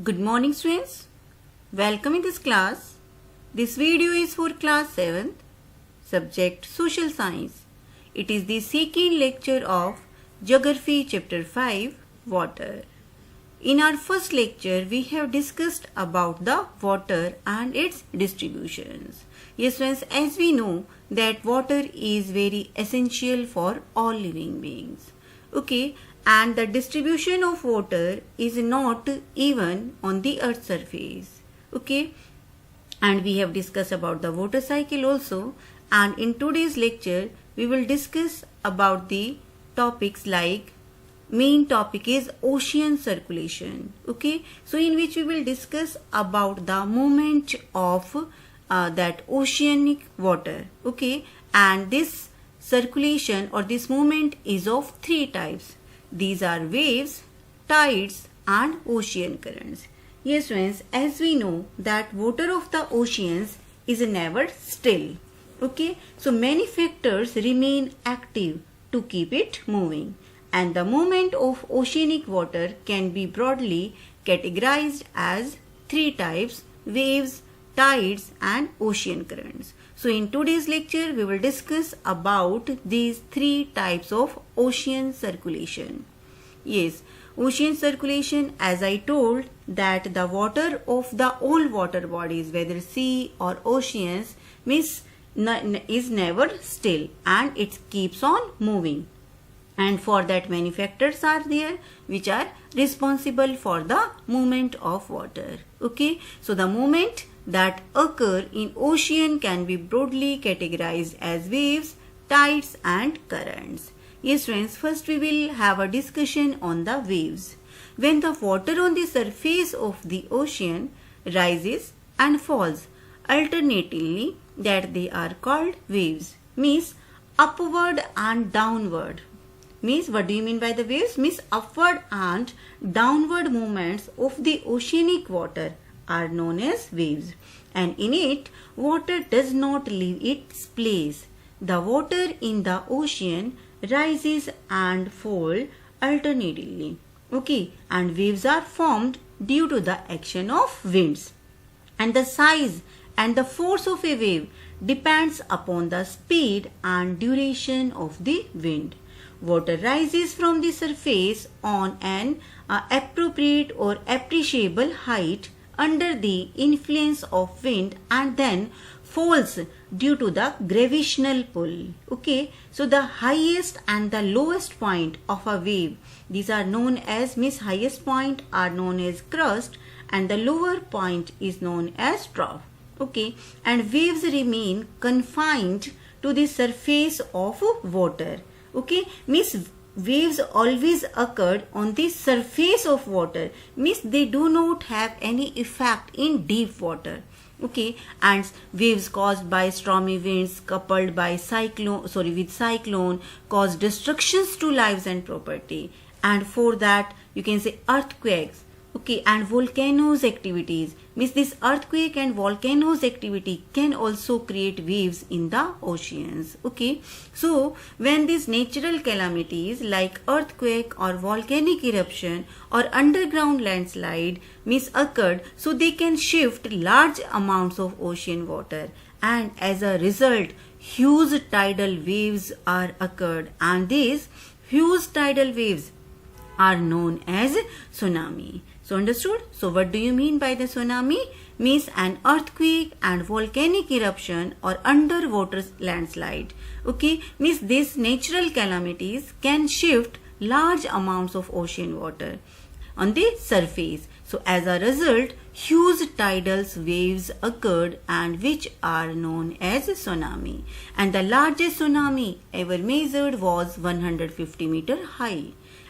Good morning students. Welcome in this class. This video is for class 7th, subject Social Science. It is the second lecture of Geography chapter 5, Water. In our first lecture, we have discussed about the water and its distributions. Yes friends, as we know that water is very essential for all living beings. Okay. And the distribution of water is not even on the earth's surface. Okay. And we have discussed about the water cycle also. And in today's lecture, we will discuss about the topics like main topic is ocean circulation. Okay. So in which we will discuss about the movement of that oceanic water. Okay. And this circulation or this movement is of three types. These are waves, tides and ocean currents. Yes friends, as we know that water of the oceans is never still. Okay, so many factors remain active to keep it moving. And the movement of oceanic water can be broadly categorized as three types: waves, tides and ocean currents. So in today's lecture, we will discuss about these three types of ocean circulation. Yes, ocean circulation, as I told, that the water of the all water bodies, whether sea or oceans, is never still and it keeps on moving. And for that many factors are there which are responsible for the movement of water. Okay, so the movement that occur in ocean can be broadly categorized as waves, tides and currents. Yes friends, first we will have a discussion on the waves. When the water on the surface of the ocean rises and falls alternately, that they are called waves. Means upward and downward. Means what do you mean by the waves? Means upward and downward movements of the oceanic water are known as waves. And in it, water does not leave its place. The water in the ocean rises and falls alternately. Okay, and waves are formed due to the action of winds. And the size and the force of a wave depends upon the speed and duration of the wind. Water rises from the surface on an appropriate or appreciable height under the influence of wind and then falls due to the gravitational pull. Okay, so the highest and the lowest point of a wave, these are known as, highest point are known as crest and the lower point is known as trough. Okay, and waves remain confined to the surface of water. Okay, waves always occurred on the surface of water, they do not have any effect in deep water. Okay, and waves caused by stormy winds coupled by cyclone cause destructions to lives and property. And for that you can say earthquakes. Okay, and volcanoes activities. This earthquake and volcanoes activity can also create waves in the oceans. Okay, so when these natural calamities like earthquake or volcanic eruption or underground landslide occurred, so they can shift large amounts of ocean water, and as a result huge tidal waves are occurred, and these huge tidal waves are known as tsunami. So understood? So what do you mean by the tsunami? An earthquake and volcanic eruption or underwater landslide. Okay, these natural calamities can shift large amounts of ocean water on the surface. So as a result, huge tidal waves occurred and which are known as tsunami. And the largest tsunami ever measured was 150 meter high.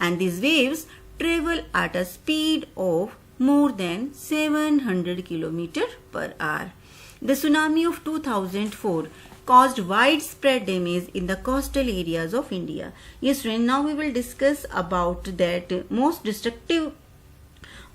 And these waves travel at a speed of more than 700 km per hour. The tsunami of 2004 caused widespread damage in the coastal areas of India. Yes friends, now we will discuss about that most destructive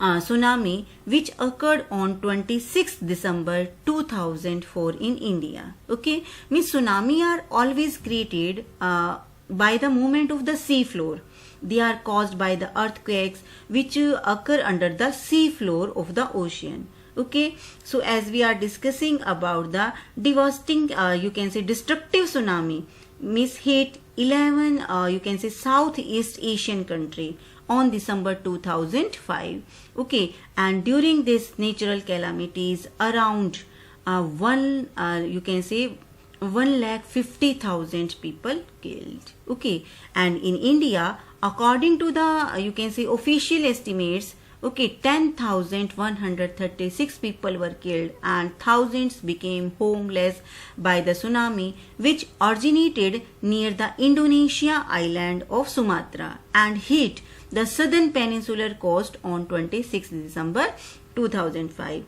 tsunami which occurred on 26th December 2004 in India. Okay, tsunami are always created by the movement of the sea floor. they are caused by the earthquakes which occur under the sea floor of the ocean. Okay, so as we are discussing about the devastating you can say destructive tsunami means hit 11 you can say Southeast Asian country on December 2005. Okay, and during this natural calamities around one you can say 1,50,000 people killed. Okay, and in India, according to the you can say official estimates, okay, 10,136 people were killed and thousands became homeless by the tsunami which originated near the Indonesia island of Sumatra and hit the southern peninsular coast on 26 December 2005.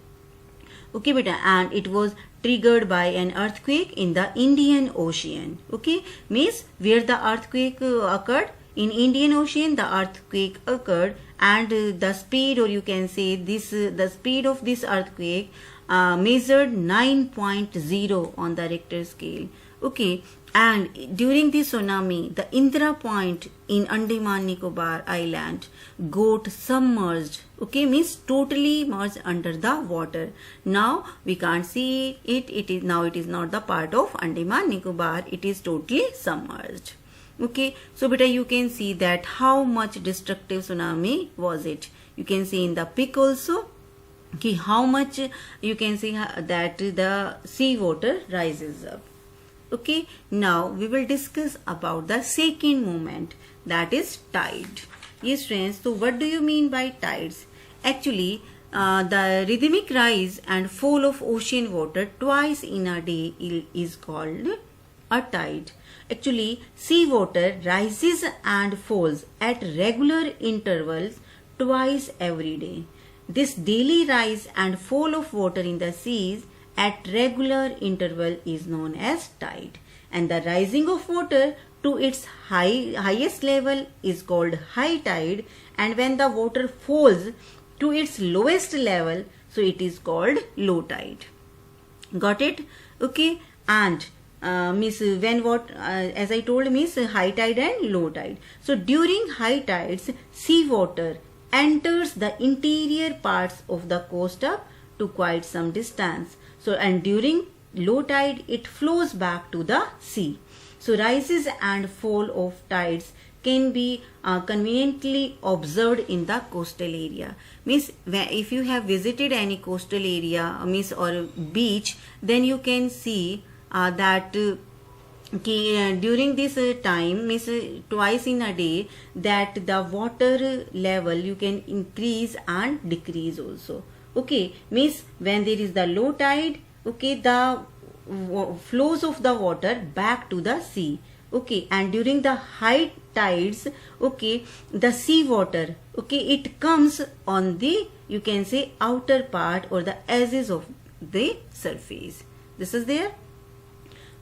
Okay, beta, and it was triggered by an earthquake in the Indian Ocean. Okay, means where the earthquake occurred in Indian Ocean, the earthquake occurred, and the speed, or you can say this, the speed of this earthquake measured 9.0 on the Richter scale. Okay, and during the tsunami, the Indra Point in Andaman Nicobar Island got submerged. Okay, means totally merged under the water. Now we can't see it. It is now it is not the part of Andaman Nicobar. It is totally submerged. Okay, so beta you can see that how much destructive tsunami was it. You can see in the pic also. Okay, how much you can see that the sea water rises up. Okay, now we will discuss about the second moment, that is tide. Yes friends, so what do you mean by tides? Actually, the rhythmic rise and fall of ocean water twice in a day is called a tide. Actually, sea water rises and falls at regular intervals twice every day. This daily rise and fall of water in the seas at regular interval is known as tide, and the rising of water to its highest level is called high tide, and when the water falls to its lowest level, so it is called low tide. Got it? Okay, and means when what as I told means high tide and low tide. So during high tides, sea water enters the interior parts of the coast up to quite some distance. So, and during low tide, it flows back to the sea. So, rises and fall of tides can be conveniently observed in the coastal area. Means if you have visited any coastal area means or beach, then you can see that during this time means twice in a day that the water level you can increase and decrease also. Okay, means when there is the low tide, okay, the flows of the water back to the sea. Okay, and during the high tides, okay, the sea water, okay, it comes on the you can say outer part or the edges of the surface. This is there.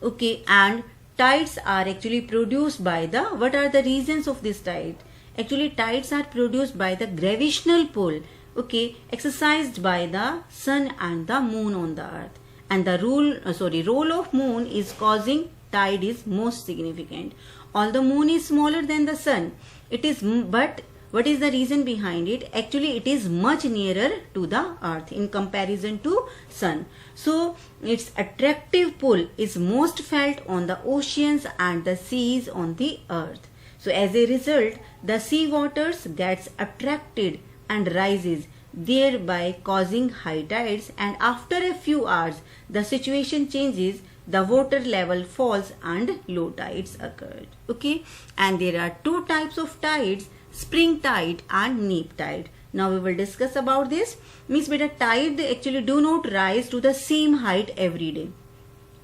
Okay, and tides are actually produced by the, what are the reasons of this tide? Actually, tides are produced by the gravitational pull, okay, exercised by the sun and the moon on the earth, and the role of moon is causing tide is most significant. Although moon is smaller than the sun, it is, but what is the reason behind it? Actually, it is much nearer to the earth in comparison to sun. So its attractive pull is most felt on the oceans and the seas on the earth. So as a result, the sea waters gets attracted and rises, thereby causing high tides, and after a few hours the situation changes, the water level falls and low tides occurred. Okay, and there are two types of tides, spring tide and neap tide. Now we will discuss about this. Means beta tide actually do not rise to the same height every day.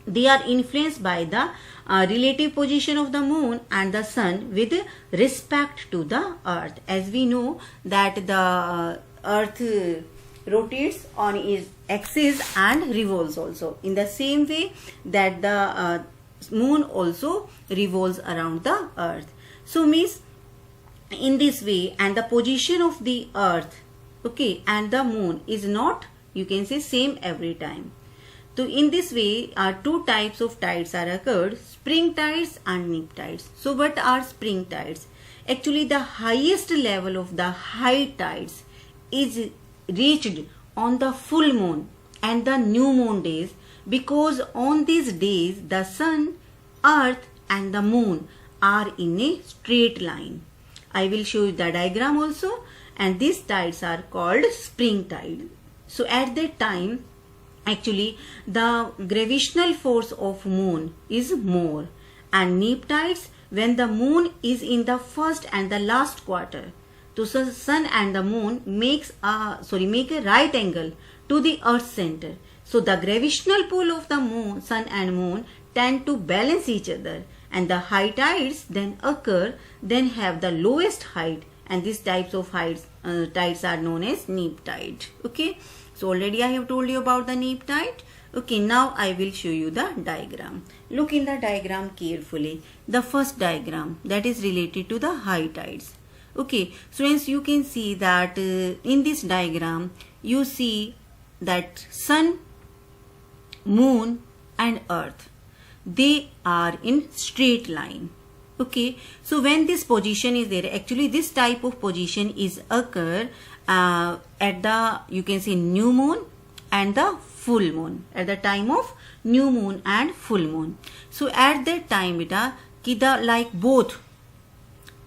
They are influenced by the relative position of the moon and the sun with respect to the earth. As we know that the earth rotates on its axis and revolves also. In the same way that the moon also revolves around the earth. So means in this way, and the position of the earth, okay, and the moon is not you can say same every time. So in this way, two types of tides are occurred, spring tides and neap tides. So what are spring tides? Actually, the highest level of the high tides is reached on the full moon and the new moon days, because on these days the sun, earth and the moon are in a straight line. I will show you the diagram also, and these tides are called spring tide. So at that time, actually the gravitational force of moon is more, and neap tides when the moon is in the first and the last quarter. So sun and the moon make a right angle to the earth's center. So the gravitational pull of the moon, sun and moon tend to balance each other, and the high tides then occur, then have the lowest height, and these types of tides are known as neap tide. Okay, so already I have told you about the neap tide. Okay, now I will show you the diagram. Look in the diagram carefully. The first diagram, that is related to the high tides. Okay, so as you can see that in this diagram you see that sun, moon and earth, they are in straight line. Okay, so when this position is there, actually this type of position is occur at the, you can say, new moon and the full moon, at the time of new moon and full moon. So at that time beta, like both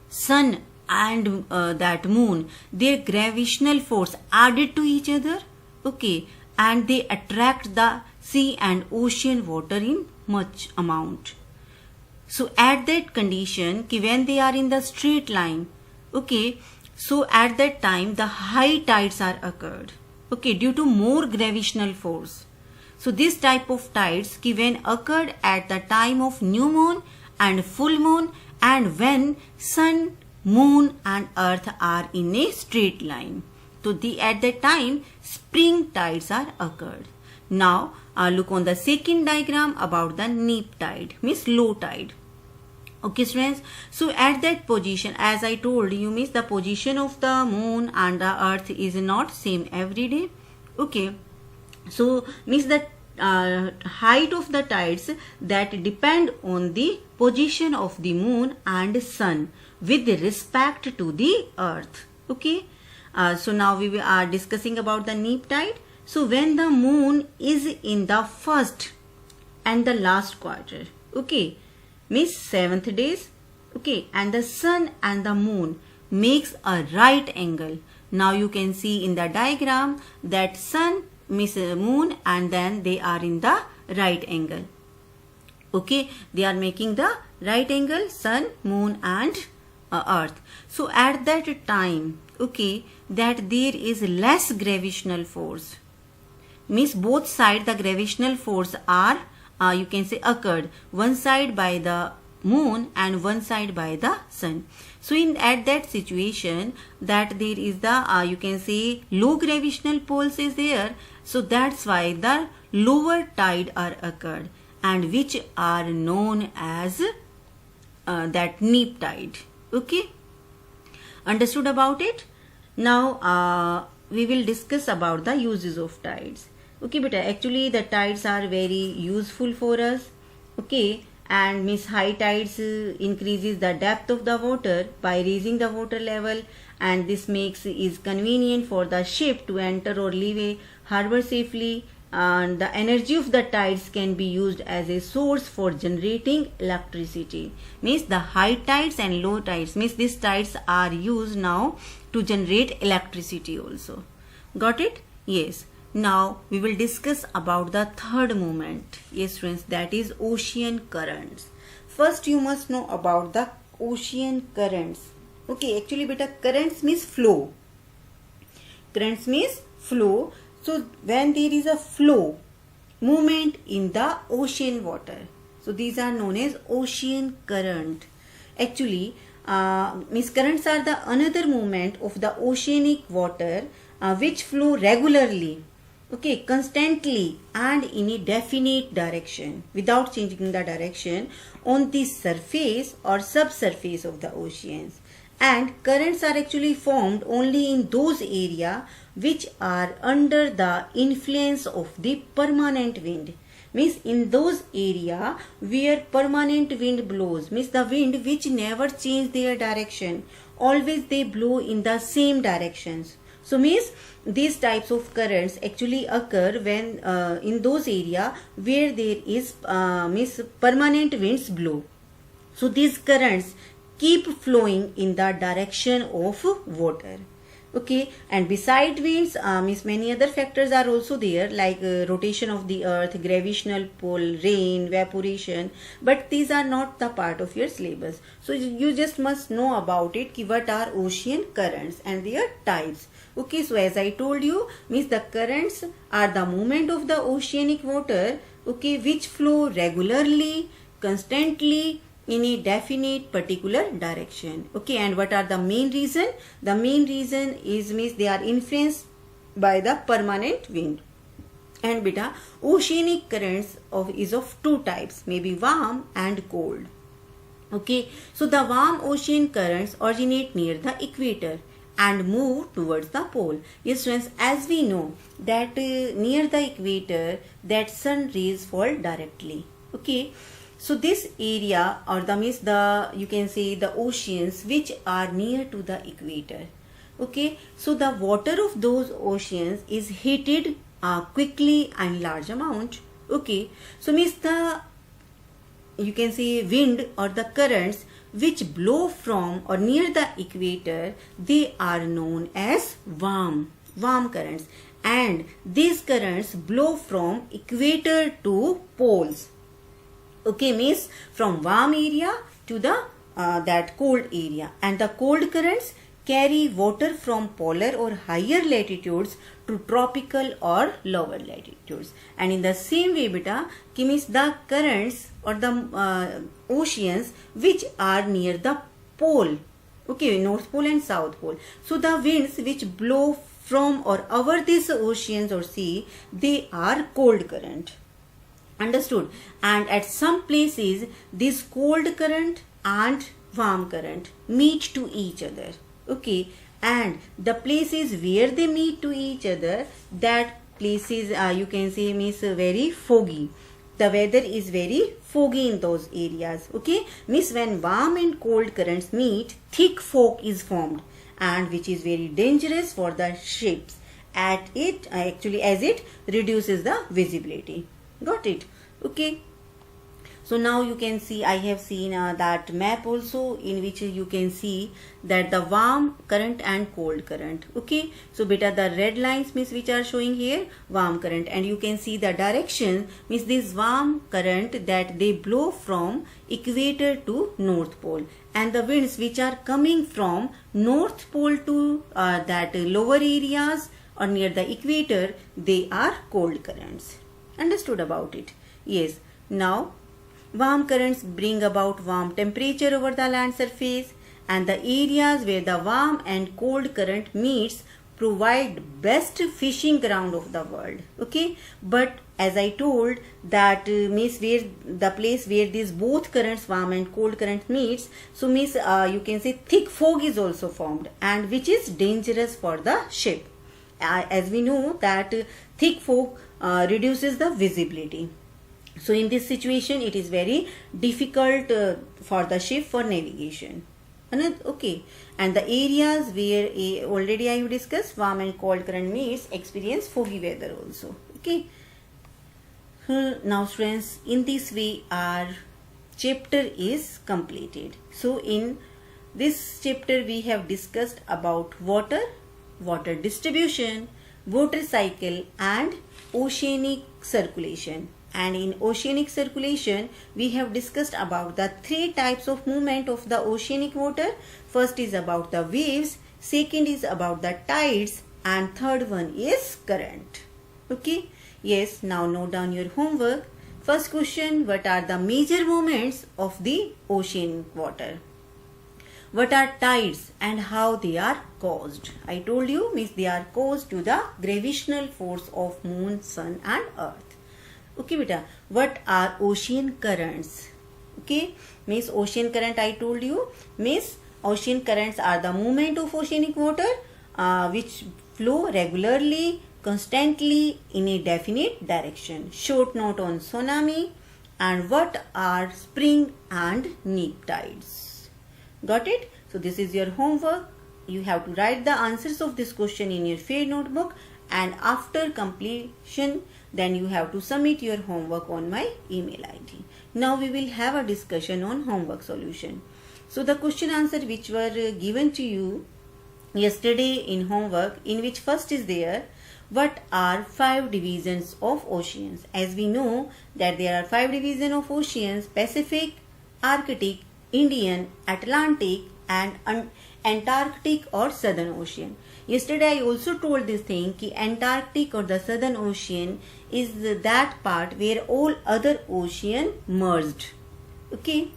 sun and that moon, their gravitational force added to each other. Okay, and they attract the sea and ocean water in much amount. So at that condition, when they are in the straight line, okay, so at that time the high tides are occurred, okay, due to more gravitational force. So this type of tides when occurred at the time of new moon and full moon, and when sun, moon and earth are in a straight line. So at that time spring tides are occurred. Now look on the second diagram about the neap tide, means low tide. Okay students, so at that position, as I told you, means the position of the moon and the earth is not same every day. Okay, so means the height of the tides that depend on the position of the moon and sun with respect to the earth. Okay, so now we are discussing about the neap tide. So when the moon is in the first and the last quarter, okay, means 7th days, okay, and the sun and the moon makes a right angle. Now you can see in the diagram that sun means moon and then they are in the right angle. Okay, they are making the right angle, sun, moon and earth. So at that time, okay, that there is less gravitational force, means both sides the gravitational force are you can say occurred, one side by the moon and one side by the sun. So at that situation that there is the you can say low gravitational pulse is there, so that's why the lower tide are occurred, and which are known as that neap tide. Okay, understood about it? Now we will discuss about the uses of tides. Okay beta, actually the tides are very useful for us. Okay, and means high tides increases the depth of the water by raising the water level, and this makes is convenient for the ship to enter or leave a harbor safely, and the energy of the tides can be used as a source for generating electricity. Means the high tides and low tides, means these tides are used now to generate electricity also. Got it? Yes. Now we will discuss about the third movement. Yes friends, that is ocean currents. First you must know about the ocean currents. Okay, actually beta, currents means flow. Currents means flow. So when there is a flow, movement in the ocean water, so these are known as ocean current. Actually means currents are the another movement of the oceanic water which flow regularly, okay, constantly and in a definite direction without changing the direction on the surface or subsurface of the oceans. And currents are actually formed only in those areas which are under the influence of the permanent wind. means in those area where permanent wind blows, means the wind which never change their direction, always they blow in the same directions. So means these types of currents actually occur when in those area where there is means permanent winds blow. So these currents keep flowing in the direction of water. Okay, and beside winds means many other factors are also there, like rotation of the earth, gravitational pull, rain, evaporation, but these are not the part of your syllabus. So you just must know about it ki what are ocean currents and their types. Okay, so as I told you, means the currents are the movement of the oceanic water, okay, which flow regularly, constantly in a definite particular direction. Okay, and what are the main reason? The main reason is means they are influenced by the permanent wind. And beta, oceanic currents is of two types, maybe warm and cold. Okay, so the warm ocean currents originate near the equator and move towards the pole. Yes friends, as we know that near the equator that sun rays fall directly. Okay, so this area, or the means the, you can say the oceans which are near to the equator. Okay, so the water of those oceans is heated quickly and large amount. Okay, so means the, you can say wind or the currents which blow from or near the equator, they are known as warm currents, and these currents blow from equator to poles. Okay, means from warm area to the that cold area, and the cold currents carry water from polar or higher latitudes to tropical or lower latitudes. And in the same way beta, means the currents or the oceans which are near the pole, okay, North Pole and South Pole. So the winds which blow from or over these oceans or sea, they are cold current. Understood? And at some places this cold current and warm current meet to each other. Okay, and the places where they meet to each other, that places you can say means very foggy. The weather is very foggy in those areas. Okay, means when warm and cold currents meet, thick fog is formed, and which is very dangerous for the ships at it actually, as it reduces the visibility. Got it? Okay, so now you can see I have seen that map also, in which you can see that the warm current and cold current. Okay, so beta the red lines means which are showing here warm current, and you can see the direction means this warm current that they blow from equator to North Pole, and the winds which are coming from North Pole to that lower areas or near the equator, they are cold currents. Understood about it? Yes. Now warm currents bring about warm temperature over the land surface, and the areas where the warm and cold current meets provide best fishing ground of the world. Okay, but as I told that means where the place where these both currents, warm and cold current meets, so means you can say thick fog is also formed, and which is dangerous for the ship. As we know that thick fog reduces the visibility. So in this situation it is very difficult for the ship for navigation. Okay, and the areas where already I have discussed warm and cold current meets experience foggy weather also. Okay, now students, in this way our chapter is completed. So in this chapter we have discussed about water, water distribution, water cycle, and oceanic circulation. And in oceanic circulation we have discussed about the three types of movement of the oceanic water. First is about the waves, second is about the tides, and third one is current. Okay, yes, now note down your homework. First question, what are the major movements of the ocean water? What are tides and how they are caused? I told you means they are caused to the gravitational force of moon, sun and earth. Okay beta, what are ocean currents? Okay, means ocean current I told you means ocean currents are the movement of oceanic water which flow regularly, constantly in a definite direction. Short note on tsunami and what are spring and neap tides. Got it? So this is your homework. You have to write the answers of this question in your fair notebook, and after completion then you have to submit your homework on my email ID. Now we will have a discussion on homework solution. So the question answer which were given to you yesterday in homework, in which first is there, what are 5 divisions of oceans? As we know that there are 5 divisions of oceans: Pacific, Arctic, Indian, Atlantic and Antarctic or Southern Ocean. Yesterday I also told this thing कि Antarctic or the Southern Ocean is that part where all other ocean merged. Okay.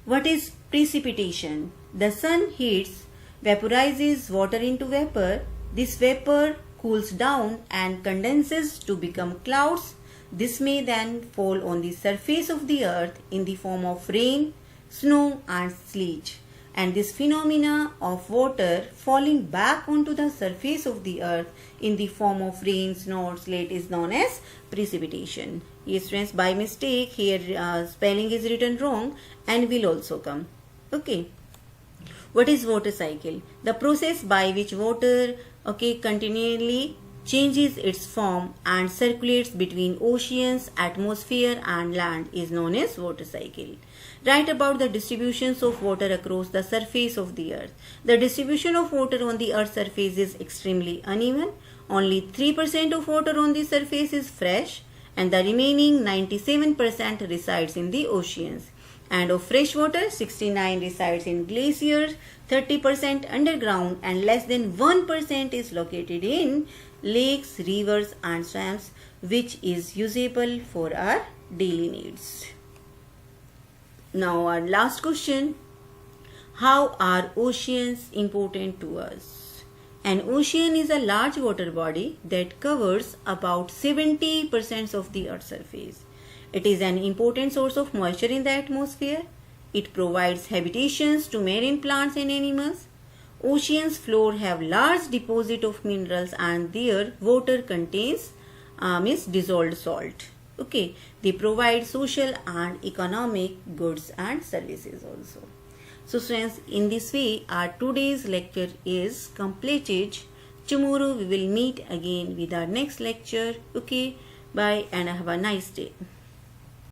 What is precipitation? The sun heats, vaporizes water into vapor. This vapor cools down and condenses to become clouds. This may then fall on the surface of the earth in the form of rain, snow and sleet. And this phenomena of water falling back onto the surface of the earth in the form of rain, snow or sleet is known as precipitation. Yes friends, by mistake here spelling is written wrong and will also come. Okay. What is water cycle? The process by which water continually changes its form and circulates between oceans, atmosphere and land is known as water cycle. Write about the distributions of water across the surface of the earth. The distribution of water on the earth's surface is extremely uneven. Only 3% of water on the surface is fresh and the remaining 97% resides in the oceans. And of fresh water, 69% resides in glaciers, 30% underground and less than 1% is located in lakes, rivers and swamps, which is usable for our daily needs. Now our last question, how are oceans important to us? An ocean is a large water body that covers about 70% of the earth's surface. It is an important source of moisture in the atmosphere. It provides habitations to marine plants and animals. Oceans floor have large deposit of minerals and their water contains dissolved salt. Okay, they provide social and economic goods and services also. So friends, in this way our today's lecture is completed. Tomorrow we will meet again with our next lecture. Okay, bye and have a nice day.